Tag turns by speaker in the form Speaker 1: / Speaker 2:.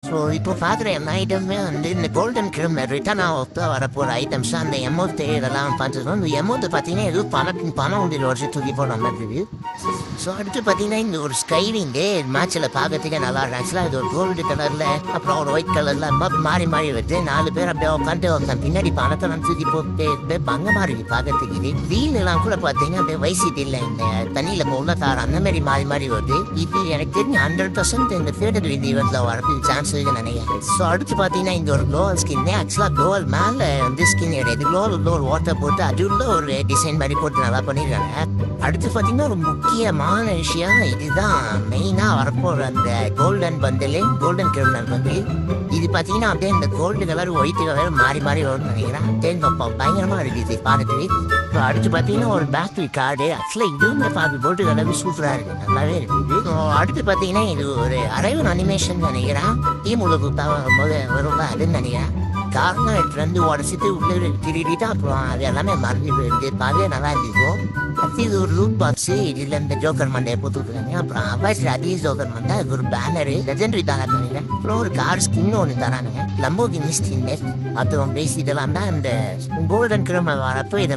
Speaker 1: So இப்போ பார்க்குற எல்லா ஐட்டமுமே வந்து இந்த கோல்டன் கிரிமினல் ரிட்டர்ன் ஆக வரப்போகிற ஐட்டம்ஸ் அந்த எமௌண்ட் இதெல்லாம் பார்த்துருக்கோம். இந்த எமௌண்ட் பார்த்தீங்கன்னா எதுவும் பணம் உண்டு வருஷம் தூக்கி போட மாதிரி. ஸோ அடுத்து பார்த்தீங்கன்னா இந்த ஒரு ஸ்கைவிங்கு மேட்சில் பார்க்கறதுக்கே நல்லா இருக்கும். ஆக்சுவலாக இது ஒரு கோல்டு கலரில் அப்புறம் ஒரு ஒயிட் கலரில் மாறி மாறி வருது. 4 பேர் அப்படியே உட்காந்து பின்னாடி பணத்தை நான் தூக்கி போட்டு பங்க மாதிரி பார்க்கறதுக்கு இது வீல் எல்லாம் கூட பார்த்தீங்கன்னா அப்படியே வைசிட்டு இல்லை இந்த தண்ணியில் உள்ள தார அந்த மாதிரி மாறி வருது. இது எனக்கு தெரிஞ்சு 100% இந்த தியேட்டர் ஈவெண்ட்ல வரது சான்ஸ் இருக்குன்னு நினைக்கிறேன். ஸோ அடுத்து பார்த்தீங்கன்னா இந்த ஒரு க்ளோவல் ஸ்கின் ஆக்சுவலாக க்ளோவல் மேலே வந்து ஸ்கின் கிடையாது. க்ளோவல் வாட்டர் போட்டு அது உள்ள ஒரு டிசைன் மாதிரி போட்டு நல்லா பண்ணியிருக்காங்க. அடுத்து பார்த்தீங்கன்னா ஒரு முக்கியமான விஷயம் இதுதான் மெயினாக வரப்போகிற அந்த golden bundle golden criminal bundle. இது பார்த்தீங்கன்னா அப்படியே இந்த கோல்டு கலர் ஒயிட் கலர் மாறி வரும்னு நினைக்கிறேன். பயங்கரமாக இருக்குது பார்த்துட்டு. ஸோ அடுத்து பார்த்தீங்கன்னா ஒரு பேட்டரி கார்டு ஆக்சுவலாக இதுவுமே பார்த்து போட்டு கலர் சூப்பராக இருக்குது, நல்லாவே இருக்குது. ஸோ அடுத்து பார்த்தீங்கன்னா இது ஒரு அரைவன் அனிமேஷன் நினைக்கிறேன். டீம் உலகு வரும்ல அதுன்னு நினைக்கிறேன். காரணம் எடுத்து வந்து உடச்சிட்டு உள்ளே திருடிட்டு அப்புறம் அது எல்லாமே மறந்து போயிடுது. பார்க்கவே நல்லா இருந்துக்கும். அடுத்து இது ஒரு ரூட் பாக்ஸு. இதில் இந்த ஜோக்கர் மண்டையை போட்டுருக்காங்க. அப்புறம் அவாய்ட் அதே ஜோக்கர் மண்டை அது ஒரு பேனரு லெஜெண்டரி தாங்க நினைக்கிறேன். அப்புறம் ஒரு கார் ஸ்கின் ஒன்று தரானுங்க, லம்போகினி ஸ்கின்னு. அப்புறம் பேசி இதெல்லாம் தான் இந்த கோல்டன் கிரிமினல் வரப்போ இதெல்லாம்